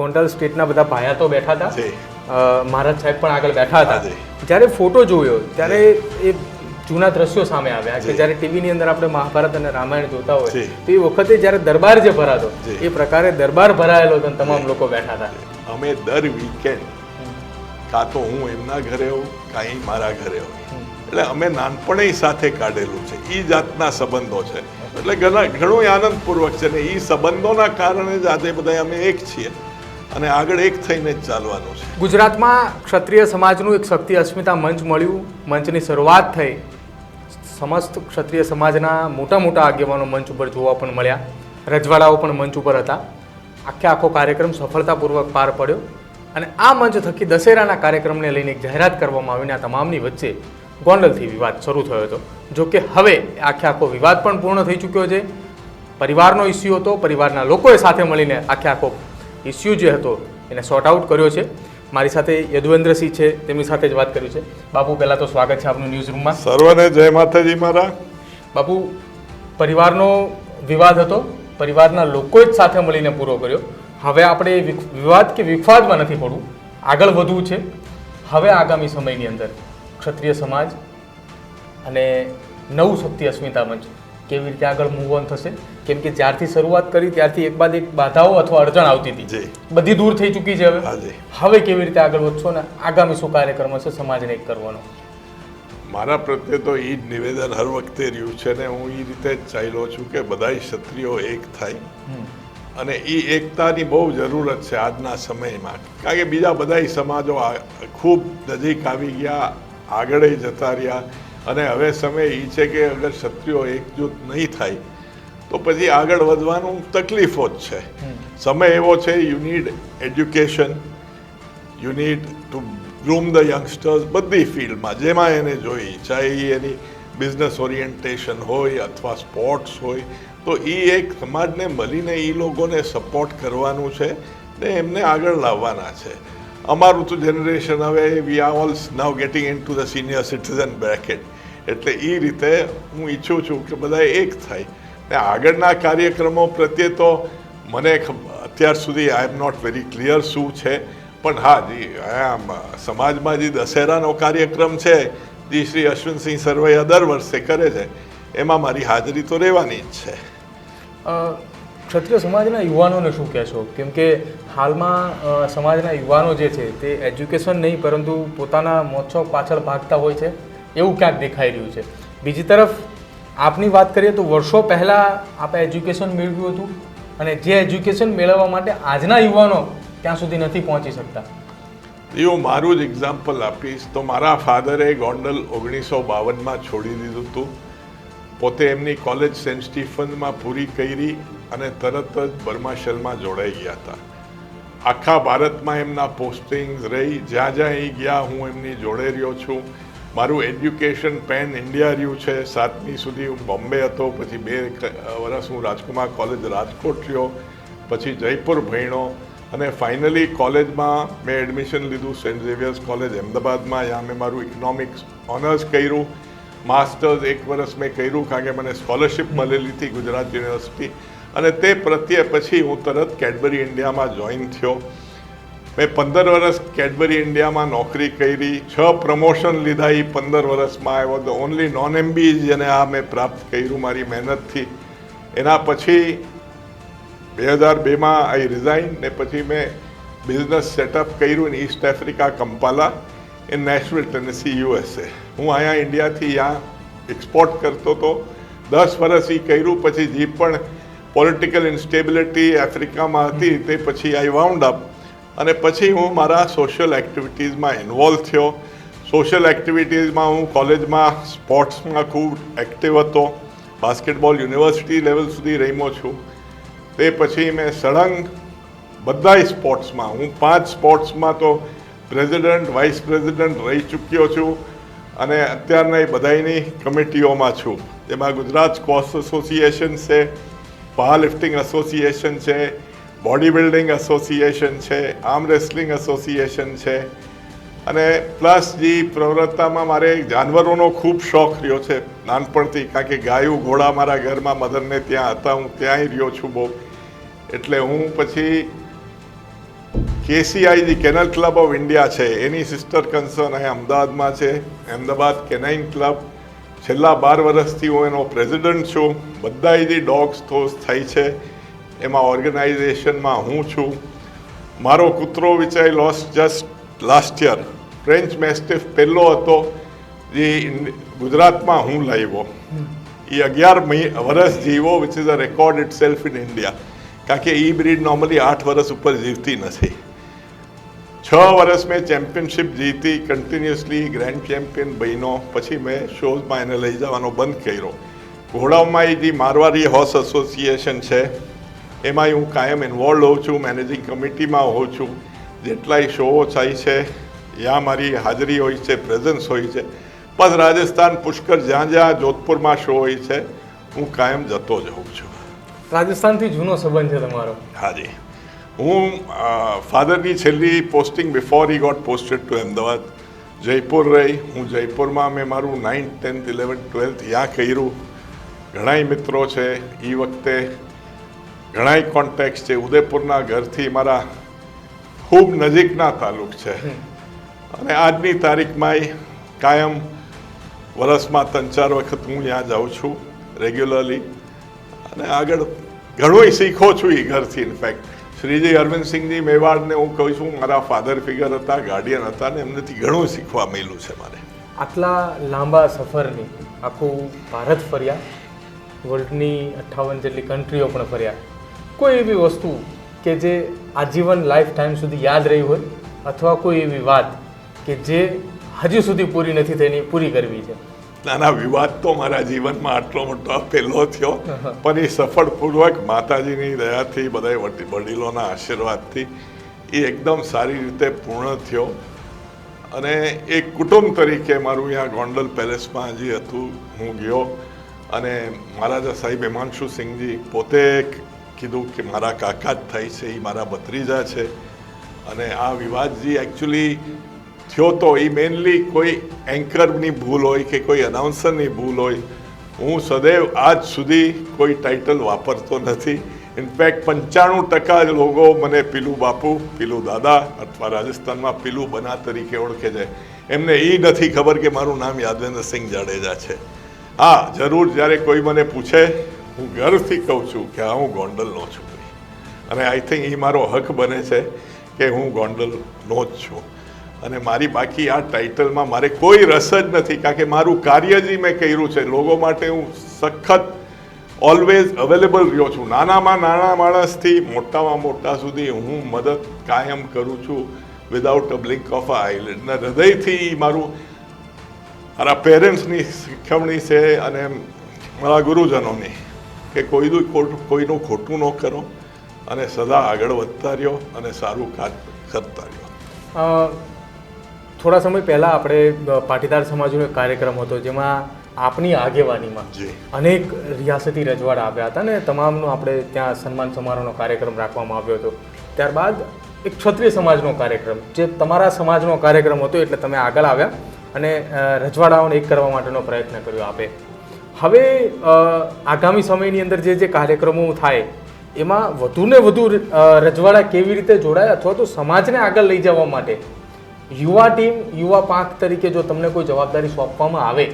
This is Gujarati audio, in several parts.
ગોંડલ સ્ટેટના બધા ભાયા તો બેઠા હતા, મહારાજ સાહેબ પણ આગળ બેઠા હતા. જ્યારે ફોટો જોયો ત્યારે એ જૂના દ્રશ્યો સામે આવ્યા કે જ્યારે ટીવીની અંદર આપણે મહાભારત અને રામાયણ જોતા હોય તો એ વખતે જ્યારે દરબાર જે ભરાતો એ પ્રકારે દરબાર ભરાયેલો હતો, તમામ લોકો બેઠા હતા. અમે દર વીકેન્ડ કાં તો હું એમના ઘરે હોઉં કાં મારા ઘરે હોઉં, એટલે અમે નાનપણે સાથે કાઢેલું છે. એ જાતના સંબંધો છે, એટલે ઘણું આનંદપૂર્વક છે ને એ સંબંધોના કારણે જ આજે બધા અમે એક છીએ અને આગળ એક થઈને જ ચાલવાનું છે. ગુજરાતમાં ક્ષત્રિય સમાજનું એક શક્તિ અસ્મિતા મંચ મળ્યું, મંચની શરૂઆત થઈ. સમસ્ત ક્ષત્રિય સમાજના મોટા મોટા આગેવાનો મંચ ઉપર જોવા પણ મળ્યા, રજવાડાઓ પણ મંચ ઉપર હતા. આખો કાર્યક્રમ સફળતાપૂર્વક પાર પડ્યો અને આ મંચ થકી દશેરાના કાર્યક્રમને લઈને એક જાહેરાત કરવામાં આવીને આ તમામની વચ્ચે ગોંડલથી વિવાદ શરૂ થયો હતો. જો કે હવે આખો વિવાદ પણ પૂર્ણ થઈ ચૂક્યો છે. પરિવારનો ઇસ્યુ હતો, પરિવારના લોકોએ સાથે મળીને આખો ઇસ્યુ જે હતો એને સોર્ટ આઉટ કર્યો છે. મારી સાથે યદુવેન્દ્રસિંહ છે, તેમની સાથે જ વાત કરી છે. બાપુ, પહેલાં તો સ્વાગત છે આપનું ન્યૂઝ રૂમમાં. સર્વને જય માતાજી. મારા બાપુ, પરિવારનો વિવાદ હતો, પરિવારના લોકોએ જ સાથે મળીને પૂરો કર્યો. હવે આપણે વિવાદ કે વિવાદમાં નથી પડવું, આગળ વધવું છે. હવે આગામી સમયની અંદર ક્ષત્રિય સમાજ અને નવું શક્તિ અસ્મિતા મંચ કેવી રીતે આગળ મૂવ ઓન થશે? કેમ કે જ્યારથી શરૂઆત કરી ત્યારથી એક બાદ એક બાધાઓ અથવા અડચણ આવતી હતી, બધી દૂર થઈ ચૂકી છે. હવે કેવી રીતે આગળ વધશો ને આગામી શું કાર્યક્રમ હશે સમાજને એક કરવાનો? મારા પ્રત્યે તો એ જ નિવેદન હર વખતે રહ્યું છે ને હું એ રીતે જ ચાલ્યો છું કે બધા ક્ષત્રિયો એક થાય અને એ એકતાની બહુ જરૂરત છે આજના સમયમાં. કારણ કે બીજા બધા સમાજો ખૂબ નજીક આવી ગયા, આગળ જતા રહ્યા અને હવે સમય એ છે કે અગર ક્ષત્રિયો એકજૂથ નહીં થાય તો પછી આગળ વધવાનું તકલીફો જ છે. સમય એવો છે, you need education, you need to groom the youngsters બધી ફિલ્ડમાં જેમાં એને જોઈ, ચાહે એની બિઝનેસ ઓરિએન્ટેશન હોય અથવા સ્પોર્ટ્સ હોય, તો એ એક સમાજને મળીને એ લોકોને સપોર્ટ કરવાનું છે ને એમને આગળ લાવવાના છે. અમારું તો જનરેશન હવે we are all now gating in to the senior citizen bracket, એટલે એ રીતે હું ઈચ્છું છું કે બધા એક થાય ને આગળના કાર્યક્રમો પ્રત્યે તો મને અત્યાર સુધી આઈ એમ નોટ વેરી ક્લિયર શું છે, પણ હા જી સમાજમાં જે દશેરાનો કાર્યક્રમ છે જે શ્રી અશ્વિનસિંહ સરવૈયા દર વર્ષે કરે છે એમાં મારી હાજરી તો રહેવાની જ છે. ક્ષત્રિય સમાજના યુવાનોને શું કહેશો? કેમ કે હાલમાં સમાજના યુવાનો જે છે તે એજ્યુકેશન નહીં પરંતુ પોતાના મોક્ષ પાછળ ભાગતા હોય છે એવું ક્યાંક દેખાઈ રહ્યું છે. બીજી તરફ આપની વાત કરીએ તો વર્ષો પહેલાં આપણે એજ્યુકેશન મેળવ્યું હતું અને જે એજ્યુકેશન મેળવવા માટે આજના યુવાનો ત્યાં સુધી નથી પહોંચી શકતા. હું મારું જ એક્ઝામ્પલ આપીશ તો મારા ફાધરે ગોંડલ 1952માં છોડી દીધું હતું. પોતે એમની કોલેજ સેન્ટ સ્ટીફન્સમાં પૂરી કરી અને તરત જ બર્માશલમાં જોડાઈ ગયા હતા. આખા ભારતમાં એમના પોસ્ટિંગ્સ રહી, જ્યાં જ્યાં એ ગયા હું એમની જોડે રહ્યો છું. મારું એજ્યુકેશન પેન ઇન્ડિયા રહ્યું છે. 7મી સુધી હું બોમ્બે હતો, પછી 2 વર્ષ હું રાજકુમાર કોલેજ રાજકોટ રહ્યો, પછી જયપુર ભણ્યો અને ફાઇનલી કોલેજમાં મેં એડમિશન લીધું સેન્ટ ઝેવિયર્સ કોલેજ અમદાવાદમાં. ત્યાં મેં મારું ઇકોનોમિક્સ ઓનર્સ કર્યું. માસ્ટર્સ 1 વર્ષ મેં કર્યું કારણ કે મને સ્કોલરશિપ મળેલી હતી ગુજરાત યુનિવર્સિટી અને તે પ્રત્યે પછી હું તરત કેડબરી ઇન્ડિયામાં જોઈન થયો. મેં 15 વર્ષ કેડબરી ઇન્ડિયામાં નોકરી કરી, 6 પ્રમોશન લીધા એ 15 વર્ષમાં. I was the only non MBE જેને આ મેં પ્રાપ્ત કર્યું મારી મહેનતથી. એના પછી 2002માં આઈ રિઝાઇન ને પછી મેં બિઝનેસ સેટઅપ કર્યું in East Africa Kampala in Nashville Tennessee USA. હું અહીંયા ઇન્ડિયાથી ત્યાં એક્સપોર્ટ કરતો હતો. 10 વર્ષ એ કર્યું. પછી જે પણ પોલિટિકલ ઇન્સ્ટેબિલિટી આફ્રિકામાં હતી તે પછી આઈ વાઉન્ડ અપ અને પછી હું મારા સોશિયલ એક્ટિવિટીઝમાં ઇન્વોલ્વ થયો. સોશિયલ એક્ટિવિટીઝમાં હું કોલેજમાં સ્પોર્ટ્સમાં ખૂબ એક્ટિવ હતો. બાસ્કેટબોલ યુનિવર્સિટી લેવલ સુધી રમ્યો છું. તે પછી મેં સળંગ બધાય સ્પોર્ટ્સમાં હું 5 સ્પોર્ટ્સમાં તો પ્રેસિડન્ટ વાઇસ પ્રેસિડન્ટ રહી ચૂક્યો છું અને અત્યારના એ બધાની કમિટીઓમાં છું. જેમાં ગુજરાત સ્ક્વોશ એસોસિએશન છે, પાવર લિફ્ટિંગ એસોસિએશન છે, બોડી બિલ્ડિંગ એસોસિએશન છે, આર્મ રેસલિંગ એસોસિએશન છે અને પ્લસ જે પ્રવૃત્તિમાં મારે જાનવરોનો ખૂબ શોખ રહ્યો છે નાનપણથી. કારણ કે ગાયું ઘોડા મારા ઘરમાં મદરને ત્યાં હતા, હું ત્યાંય રહ્યો છું બહુ. એટલે હું પછી કેસીઆઈ જે કેનલ ક્લબ ઓફ ઇન્ડિયા છે એની સિસ્ટર કન્સર્ન અહીં અમદાવાદમાં છે, અમદાવાદ કેનાઇન ક્લબ. છેલ્લા 12 વર્ષથી હું એનો પ્રેસિડન્ટ છું. બધા જે ડોગ્સ ટોસ થાય છે એમાં ઓર્ગેનાઇઝેશનમાં હું છું. મારો કૂતરો which I lost just last year, French mastiff પહેલો હતો જે ગુજરાતમાં હું લાવ્યો. એ 11 વર્ષ જીવો, which is a record it self in India. કારણ કે એ બ્રીડ નોર્મલી 8 વર્ષ ઉપર જીવતી નથી. 6 વર્ષ મેં ચેમ્પિયનશિપ જીતી કન્ટિન્યુઅસલી, ગ્રેન્ડ ચેમ્પિયન બન્યો. પછી મેં શોઝમાં એને લઈ જવાનો બંધ કર્યો. ઘોડાઓમાં એ જે મારવાડી હોર્સ એસોસિએશન છે એમાં હું કાયમ ઇન્વોલ્વ હોઉં છું, મેનેજિંગ કમિટીમાં હોઉં છું. જેટલાય શોઓ થાય છે ત્યાં મારી હાજરી હોય છે, પ્રેઝન્સ હોય છે. બસ રાજસ્થાન પુષ્કર જ્યાં જ્યાં જોધપુરમાં શો હોય છે હું કાયમ જતો જ હોઉં છું. રાજસ્થાનથી જૂનો સંબંધ છે તમારો? હાજી. હું ફાધરની છેલ્લી posting before he got posted to Ahmedabad Jaipur રહી. હું જયપુરમાં મેં મારું 9th 10th 11th 12th ત્યાં કર્યું. ઘણાય મિત્રો છે એ વખતે, ઘણાય કોન્ટેક્ટ છે. ઉદયપુરના ઘરથી મારા ખૂબ નજીકના તાલુક છે અને આજની તારીખમાં કાયમ વર્ષમાં 3-4 વખત હું ત્યાં જાઉં છું રેગ્યુલરલી અને આગળ ઘણુંય શીખો છું એ ઘરથી. ઇનફેક્ટ શ્રીજી અરવિંદસિંહજી મેવાડને હું કહું છું મારા ફાધર ફિગર હતા, ગાર્ડિયન હતા ને એમનેથી ઘણું શીખવા મળ્યું છે મારે. આટલા લાંબા સફરની આખું ભારત ફર્યા, વર્લ્ડની 58 જેટલી કન્ટ્રીઓ પણ ફર્યા. કોઈ એવી વસ્તુ કે જે આજીવન લાઈફ ટાઈમ સુધી યાદ રહી હોય અથવા કોઈ એવી વાત કે જે હજી સુધી પૂરી નથી થઈને પૂરી કરવી છે? નાના વિવાદ તો મારા જીવનમાં આટલો મોટો પહેલો થયો, પણ એ સફળપૂર્વક માતાજીની દયાથી, બધા વડીલોના આશીર્વાદથી એ એકદમ સારી રીતે પૂર્ણ થયો. અને એક કુટુંબ તરીકે મારું અહીંયા ગોંડલ પેલેસમાં જે હતું હું ગયો અને મહારાજા સાહેબ હિમાંશુ સિંહજી પોતે કીધું કે મારા કાકા જ થાય છે, એ મારા ભત્રીજા છે. અને આ વિવાદ જે એકચ્યુઅલી થયો તો એ મેઇનલી કોઈ એન્કરની ભૂલ હોય કે કોઈ અનાઉન્સરની ભૂલ હોય. હું સદૈવ આજ સુધી કોઈ ટાઇટલ વાપરતો નથી. ઇનફેક્ટ 95% લોકો મને પીલુ બાપુ, પીલુ દાદા અથવા રાજસ્થાનમાં પીલુ બના તરીકે ઓળખે છે. એમને એ નથી ખબર કે મારું નામ યાદવેન્દ્રસિંહ જાડેજા છે. હા, જરૂર જ્યારે કોઈ મને પૂછે હું ગર્વથી કહું છું કે હા હું ગોંડલનો છું અને આઈ થિંક એ મારો હક બને છે કે હું ગોંડલનો જ છું. અને મારી બાકી આ ટાઇટલમાં મારે કોઈ રસ જ નથી, કારણ કે મારું કાર્ય જે મેં કર્યું છે લોકો માટે હું સખત ઓલવેઝ અવેલેબલ રહ્યો છું. નાનામાં નાના માણસથી મોટામાં મોટા સુધી હું મદદ કાયમ કરું છું without a blink of a eyelid. ને હૃદયથી મારું મારા પેરેન્ટ્સની શીખવણી છે અને મારા ગુરુજનોની કે કોઈનું ખોટું ન કરો અને સદા આગળ વધતા રહ્યો અને સારું કામ કરતા રહ્યો. થોડા સમય પહેલાં આપણે પાટીદાર સમાજનો એક કાર્યક્રમ હતો જેમાં આપની આગેવાનીમાં અનેક રિયાસતી રજવાડા આવ્યા હતા ને તમામનો આપણે ત્યાં સન્માન સમારોહનો કાર્યક્રમ રાખવામાં આવ્યો હતો. ત્યારબાદ એક ક્ષત્રિય સમાજનો કાર્યક્રમ, જે તમારા સમાજનો કાર્યક્રમ હતો, એટલે તમે આગળ આવ્યા અને રજવાડાઓને એક કરવા માટેનો પ્રયત્ન કર્યો આપે. હવે આગામી સમયની અંદર જે કાર્યક્રમો થાય એમાં વધુને વધુ રજવાડા કેવી રીતે જોડાય અથવા તો સમાજને આગળ લઈ જવા માટે યુવા ટીમ, યુવા પાંખ તરીકે જો તમને કોઈ જવાબદારી સોંપવામાં આવે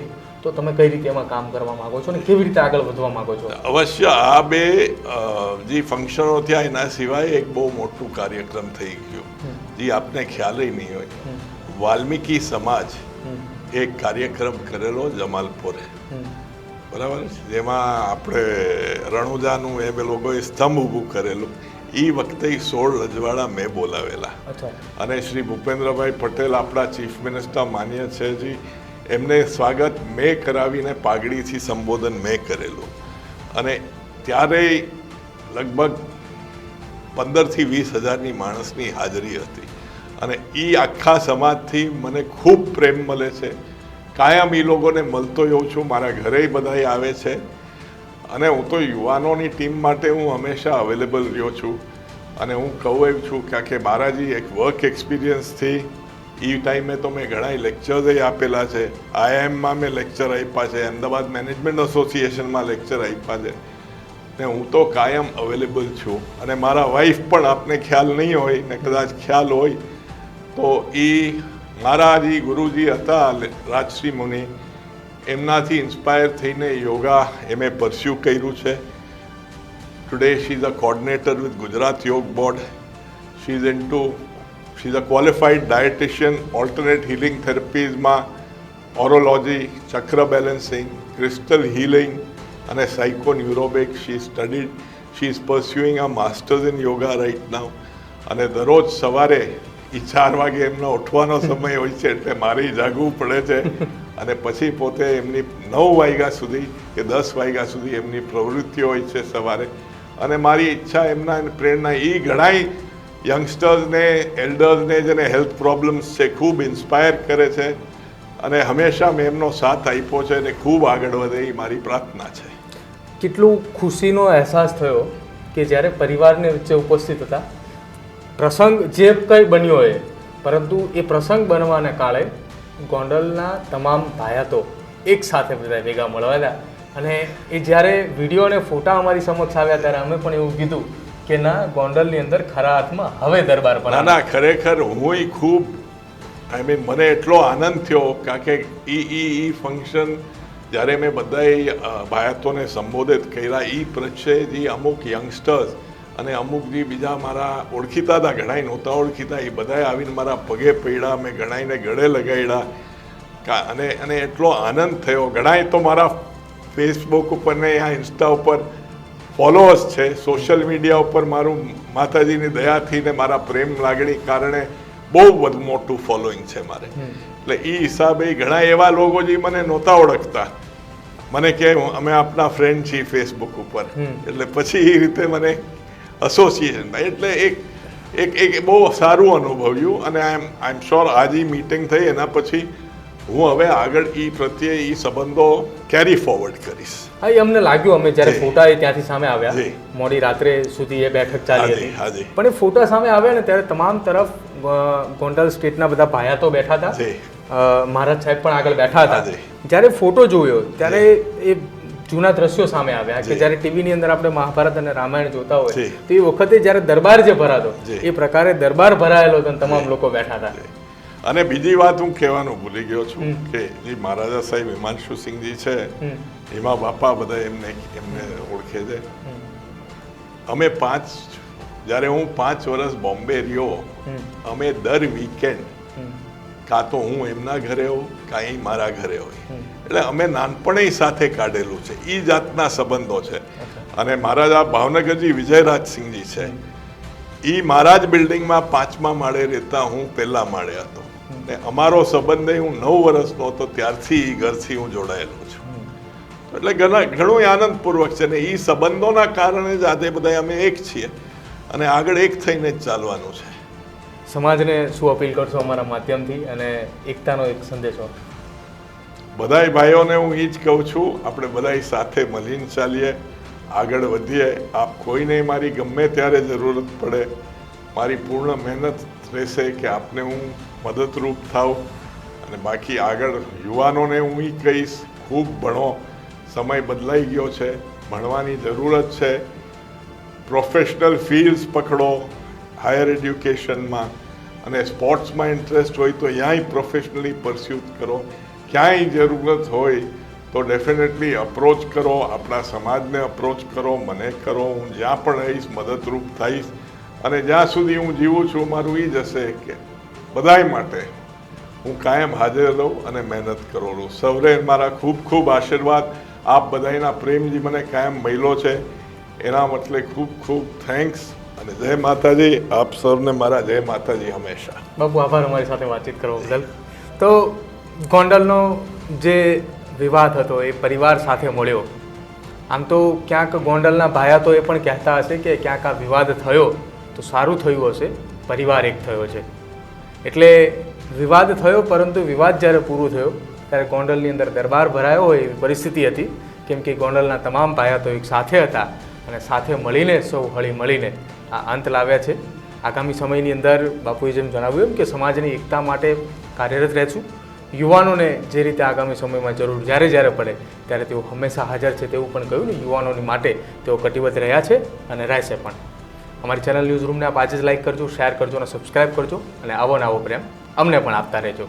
તો તમે કઈ રીતે એમાં કામ કરવા માંગો છો અને કેવી રીતે આગળ વધવા માંગો છો? અવશ્ય આ બે જે ફંક્શનો થયા એના સિવાય એક બહુ મોટું કાર્યક્રમ થઈ ગયું જે આપને ખ્યાલ નહીં હોય. વાલ્મીકી સમાજ એક કાર્યક્રમ કરેલો જમાલપુરે, બરાબર, જેમાં આપણે રણુજાનું એ લોકોએ સ્તંભ ઊભું કરેલું. એ વખતે 16 રજવાડા મેં બોલાવેલા અને શ્રી ભૂપેન્દ્રભાઈ પટેલ આપણા ચીફ મિનિસ્ટર માન્ય છે જી, એમને સ્વાગત મેં કરાવીને પાઘડીથી સંબોધન મેં કરેલું. અને ત્યારે લગભગ 15,000 થી 20,000 માણસની હાજરી હતી અને એ આખા સમાજથી મને ખૂબ પ્રેમ મળે છે. કાયમ એ લોકોને મળતો હોઉં છું, મારા ઘરે બધાય આવે છે અને હું તો યુવાનોની ટીમ માટે હું હંમેશા અવેલેબલ રહ્યો છું. અને હું કહું એમ છું કે મારા જે એક વર્ક એક્સપિરિયન્સથી એ ટાઈમે તો મેં ઘણા લેક્ચર્સ આપેલા છે. IIM માં મેં લેક્ચર આપ્યા છે, અમદાવાદ મેનેજમેન્ટ એસોસિએશનમાં લેક્ચર આપ્યા છે. ને હું તો કાયમ અવેલેબલ છું. અને મારા વાઈફ પણ આપને ખ્યાલ નહીં હોય ને કદાચ ખ્યાલ હોય તો એ મારા જે ગુરુજી હતા રાજશ્રી મુનિ, એમનાથી ઇન્સ્પાયર થઈને યોગા એમએ પરસ્યુ કર્યું છે. Today she is a coordinator with Gujarat Yog Board. She is a qualified dietician, alternate healing થેરપીઝમાં aurology, chakra balancing, crystal healing અને psycho neurobic she studied. She is pursuing a masters in yoga right now. અને દરરોજ સવારે 4 વાગે એમનો ઉઠવાનો સમય હોય છે, એટલે મારે જાગવું પડે છે. અને પછી પોતે એમની 9 વાગ્યા સુધી કે 10 વાગ્યા સુધી એમની પ્રવૃત્તિઓ હોય છે સવારે. અને મારી ઈચ્છા, એમના પ્રેરણા, એ ઘણાય યંગસ્ટર્સને, એલ્ડર્સને જેને હેલ્થ પ્રોબ્લેમ્સ છે ખૂબ ઇન્સ્પાયર કરે છે. અને હંમેશા મેં એમનો સાથ આપ્યો છે અને ખૂબ આગળ વધે એ મારી પ્રાર્થના છે. કેટલું ખુશીનો અહેસાસ થયો કે જ્યારે પરિવારની વચ્ચે ઉપસ્થિત હતા, પ્રસંગ જે કંઈ બન્યો હોય, પરંતુ એ પ્રસંગ બનવાને કાળે ગોંડલના તમામ ભાયાતો એક સાથે બધા ભેગા મળવા હતા. અને એ જ્યારે વિડીયો અને ફોટા અમારી સમક્ષ આવ્યા ત્યારે અમે પણ એવું કીધું કે ના, ગોંડલની અંદર ખરા અર્થમાં હવે દરબાર પર. ના, ખરેખર હું ખૂબ મને એટલો આનંદ થયો કારણ કે ઈ ફંક્શન જ્યારે મેં બધાએ ભાયાતોને સંબોધિત કર્યા, એ પ્રત્યે જે અમુક યંગસ્ટર્સ અને અમુક જે બીજા મારા ઓળખીતા હતા, ઘણાય નહોતા ઓળખીતા, એ બધાએ આવીને મારા પગે પડ્યા, મેં ઘણાઈને ગળે લગાડ્યા. અને એટલો આનંદ થયો. ઘણાય તો મારા ફેસબુક ઉપર ને યા ઇન્સ્ટા ઉપર ફોલોઅર્સ છે. સોશિયલ મીડિયા ઉપર મારું માતાજીની દયાથી ને મારા પ્રેમ લાગણી કારણે બહુ બધું મોટું ફોલોઈંગ છે મારે. એટલે એ હિસાબે ઘણા એવા લોકો જે મને નહોતા ઓળખતા, મને કહે અમે આપના ફ્રેન્ડ છીએ ફેસબુક ઉપર, એટલે પછી એ રીતે મને એસોસિએશન થાય. એટલે એક બહુ સારું અનુભવ્યું. અને આઈ એમ શ્યોર આજે મીટિંગ થઈ એના પછી હું હવે આગળ એ પ્રત્યે એ સંબંધો કેરી ફોરવર્ડ કરીશ. હા, એ અમને લાગ્યું. અમે જ્યારે ફોટા ત્યાંથી સામે આવ્યા, મોડી રાત્રે સુધી એ બેઠક ચાલી હતી, પણ એ ફોટા સામે આવ્યા ને ત્યારે તમામ તરફ ગોંડલ સ્ટેટના બધા ભાયાતો બેઠા હતા, મહારાજ સાહેબ પણ આગળ બેઠા હતા. જ્યારે ફોટો જોયો ત્યારે એ જૂના દ્રશ્યો સામે આવ્યા કે જ્યારે ટીવીની અંદર આપણે મહાભારત અને રામાયણ જોતા હોય તો એ વખતે જ્યારે દરબાર જે ભરાતો એ પ્રકારે દરબાર ભરાયેલો હતો અને તમામ લોકો બેઠા હતા. અને બીજી વાત હું કહેવાનું ભૂલી ગયો છું કે જે મહારાજા સાહેબ હિમાંશુસિંહજી છે, એમાં બાપા બધા એમને ઓળખે છે. અમે જ્યારે હું 5 વર્ષ બોમ્બે રહ્યો, અમે દર વીકેન્ડ કાં તો હું એમના ઘરે હોઉં કાં એ મારા ઘરે હોય. એટલે અમે નાનપણે સાથે કાઢેલું છે. એ જાતના સંબંધો છે. અને મહારાજા ભાવનગરજી વિજયરાજસિંહજી છે, એ મહારાજ બિલ્ડિંગમાં 5મા માળે રહેતા, હું પહેલા માળે હતો. ને અમારો સંબંધ હું 9 વર્ષનો હતો ત્યારથી એ ઘરથી હું જોડાયેલો છું. એટલે ઘણું આનંદપૂર્વક છે. ને એ સંબંધોના કારણે જ આજે બધા અમે એક છીએ અને આગળ એક થઈને જ ચાલવાનું છે. સમાજને શું અપીલ કરશો અમારા માધ્યમથી અને એકતાનો એક સંદેશો? બધાય ભાઈઓને હું એ જ કહું છું, આપણે બધાય સાથે મળીને ચાલીએ, આગળ વધીએ. આપ કોઈને મારી ગમે ત્યારે જરૂરત પડે, મારી પૂર્ણ મહેનત રહેશે કે આપને હું મદદરૂપ થાઉં. અને બાકી આગળ યુવાનોને હું એ કહીશ, ખૂબ ભણો. સમય બદલાઈ ગયો છે, ભણવાની જરૂરત છે. પ્રોફેશનલ ફિલ્ડ્સ પકડો હાયર એડ્યુકેશનમાં, અને સ્પોર્ટ્સમાં ઇન્ટરેસ્ટ હોય તો ત્યાંય પ્રોફેશનલી પરસ્યુટ કરો. ક્યાંય જરૂરત હોય તો ડેફિનેટલી અપ્રોચ કરો, આપણા સમાજને અપ્રોચ કરો, મને કરો. હું જ્યાં પણ રહીશ મદદરૂપ થઈશ. અને જ્યાં સુધી હું જીવું છું મારું એ જ હશે કે બધાય માટે હું કાયમ હાજર રહું અને મહેનત કરો રહું. સૌરે મારા ખૂબ ખૂબ આશીર્વાદ. આપ બધાના પ્રેમજી મને કાયમ મળ્યો છે, એના મતલબ ખૂબ ખૂબ થેન્ક્સ. અને જય માતાજી. આપ સૌને મારા જય માતાજી હંમેશા. બાપુ, આભાર અમારી સાથે વાતચીત કરવા બદલ. તો ગોંડલનો જે વિવાદ હતો એ પરિવાર સાથે મળ્યો. આમ તો ક્યાંક ગોંડલના ભાયાતો એ પણ કહેતા હશે કે ક્યાંક આ વિવાદ થયો તો સારું થયું હશે, પરિવાર એક થયો છે. એટલે વિવાદ થયો, પરંતુ વિવાદ જ્યારે પૂરો થયો ત્યારે ગોંડલની અંદર દરબાર ભરાયો હોય એવી પરિસ્થિતિ હતી. કેમ કે ગોંડલના તમામ ભાયાતો એક સાથે હતા અને સાથે મળીને સૌ હળી મળીને આ અંત લાવ્યા છે. આગામી સમયની અંદર બાપુએ જેમ જણાવ્યું એમ કે સમાજની એકતા માટે કાર્યરત રહેશું. યુવાનોને જે રીતે આગામી સમયમાં જરૂર જ્યારે જ્યારે પડે ત્યારે તેઓ હંમેશા હાજર છે તેવું પણ કહ્યું ને. યુવાનોની માટે તેઓ કટિબદ્ધ રહ્યા છે અને રહેશે પણ. અમારી ચેનલ ન્યૂઝ રૂમને આપ આજે જ લાઇક કરજો, શેર કરજો અને સબસ્ક્રાઇબ કરજો અને આવો નવો પ્રેમ અમને પણ આપતા રહેજો.